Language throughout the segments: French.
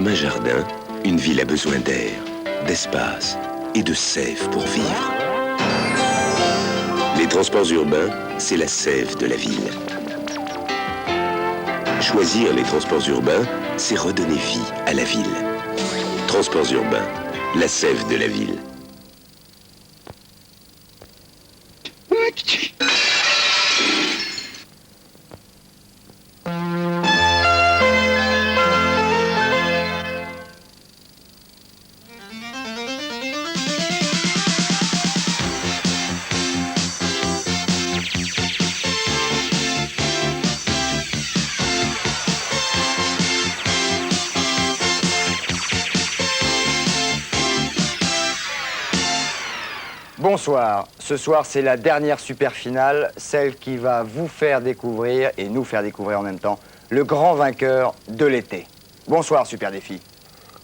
un jardin, une ville a besoin d'air, d'espace et de sève pour vivre. Les transports urbains, c'est la sève de la ville. Choisir les transports urbains, c'est redonner vie à la ville. Transports urbains, la sève de la ville. Bonsoir. Ce soir, c'est la dernière super finale, celle qui va vous faire découvrir, et nous faire découvrir en même temps, le grand vainqueur de l'été. Bonsoir, Super Défi.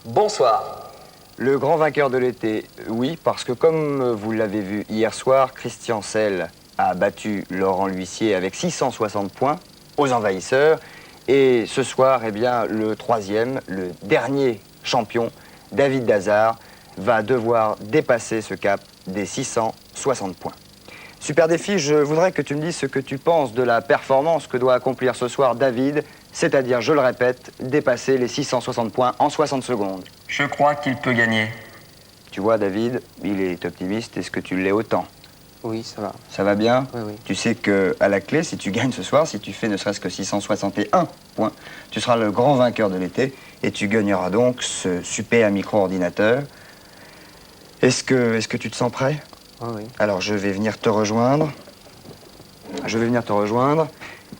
Bonsoir. Le grand vainqueur de l'été, oui, parce que comme vous l'avez vu hier soir, Christian Selle a battu Laurent L'Huissier avec 660 points aux envahisseurs. Et ce soir, eh bien, le troisième, le dernier champion, David Dazard, va devoir dépasser ce cap des 660 points. Super Défi, je voudrais que tu me dises ce que tu penses de la performance que doit accomplir ce soir David, c'est-à-dire, je le répète, dépasser les 660 points en 60 secondes. Je crois qu'il peut gagner. Tu vois, David, il est optimiste. Est-ce que tu l'es autant? Oui, ça va. Ça va bien? Oui, oui. Tu sais qu'à la clé, si tu gagnes ce soir, si tu fais ne serait-ce que 661 points, tu seras le grand vainqueur de l'été et tu gagneras donc ce super micro-ordinateur. Est-ce que tu te sens prêt? Oui, oui. Alors, je vais venir te rejoindre.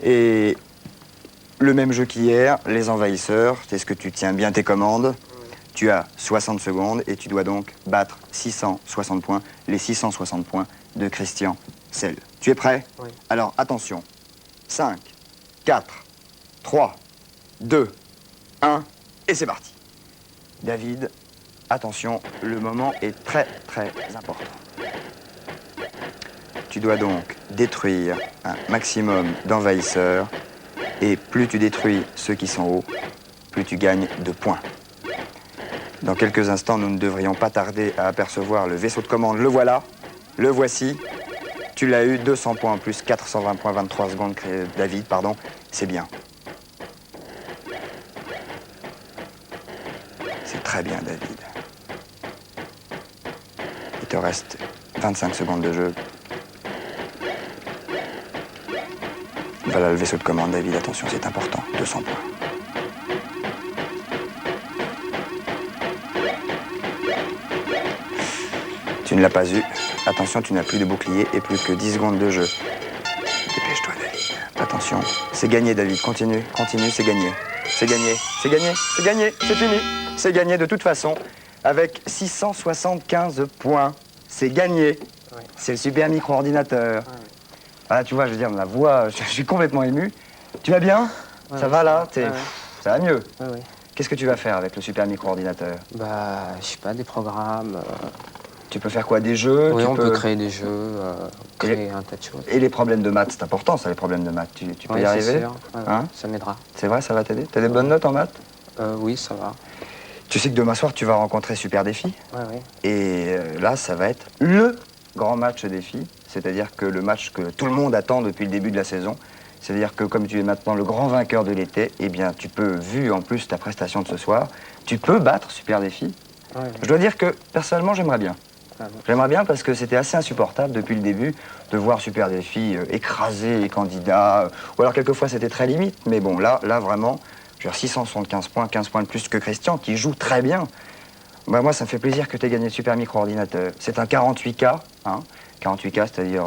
Et le même jeu qu'hier, les envahisseurs. Est-ce que tu tiens bien tes commandes? Oui. Tu as 60 secondes et tu dois donc battre 660 points, les 660 points de Christian Selle. Tu es prêt? Oui. Alors, attention. 5, 4, 3, 2, 1, et c'est parti. David, attention, le moment est très, très important. Tu dois donc détruire un maximum d'envahisseurs, et plus tu détruis ceux qui sont hauts, plus tu gagnes de points. Dans quelques instants, nous ne devrions pas tarder à apercevoir le vaisseau de commande. Le voilà, le voici. Tu l'as eu, 200 points en plus, 420 points, 23 secondes, David, pardon, c'est bien. C'est très bien, David. Il te reste 25 secondes de jeu. Voilà le vaisseau de commande, David, attention, c'est important, 200 points. Tu ne l'as pas eu. Attention, tu n'as plus de bouclier et plus que 10 secondes de jeu. Dépêche-toi, David. Attention, c'est gagné, David. Continue, continue, c'est gagné. C'est gagné, c'est gagné, c'est gagné, c'est fini. C'est gagné de toute façon. Avec 675 points, c'est gagné. Oui. C'est le super micro-ordinateur. Oui. Ah, tu vois, je veux dire, ma voix, je suis complètement ému. Tu vas bien? Oui, ça va là? oui. Ça va mieux? Oui, oui. Qu'est-ce que tu vas faire avec le super micro-ordinateur? Bah, je sais pas, des programmes. Tu peux faire quoi? Des jeux? Oui, tu on peux peut créer des jeux, créer un tas de choses. Et les problèmes de maths, c'est important, ça, les problèmes de maths. Tu peux Oui, y c'est arriver? sûr. Ouais, ouais, Hein? ça m'aidera. C'est vrai, ça va t'aider? T'as des bonnes notes en maths? Oui, ça va. Tu sais que demain soir, tu vas rencontrer Super Défi. Oui, oui. Et là, ça va être le grand match défi. C'est-à-dire que le match que tout le monde attend depuis le début de la saison. C'est-à-dire que comme tu es maintenant le grand vainqueur de l'été, eh bien, tu peux, vu en plus ta prestation de ce soir, tu peux battre Super Défi. Oui, oui. Je dois dire que, personnellement, j'aimerais bien. Ah bon. J'aimerais bien parce que c'était assez insupportable depuis le début de voir Super Défi écraser les candidats. Ou alors quelquefois c'était très limite, mais bon là vraiment, je veux dire 675 points, 15 points de plus que Christian qui joue très bien. Bah, moi ça me fait plaisir que tu aies gagné le super micro-ordinateur. C'est un 48K, hein, 48K c'est-à-dire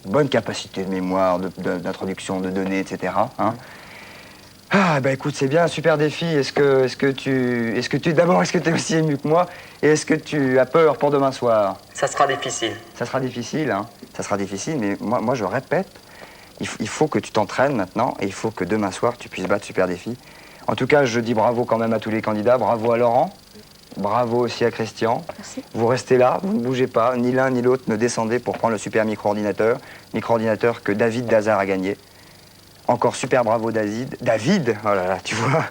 bonne capacité de mémoire, d'introduction de données, etc. Hein. Ah, bah écoute, c'est bien, un super défi. Est-ce que tu es aussi ému que moi? Et est-ce que tu as peur pour demain soir? Ça sera difficile. Ça sera difficile, hein. Ça sera difficile, mais moi je répète, il faut que tu t'entraînes maintenant et il faut que demain soir tu puisses battre super défi. En tout cas, je dis bravo quand même à tous les candidats, bravo à Laurent, bravo aussi à Christian. Merci. Vous restez là, vous ne bougez pas, ni l'un ni l'autre ne descendez pour prendre le super micro-ordinateur que David Dazard a gagné. Encore super bravo David, oh là là, tu vois.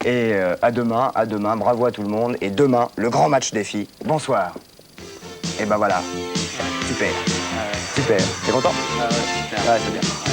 Et à demain, bravo à tout le monde. Et demain, le grand match des filles. Bonsoir. Et ben voilà. Super. Super. T'es content? Ah ouais, super. Ouais, c'est bien.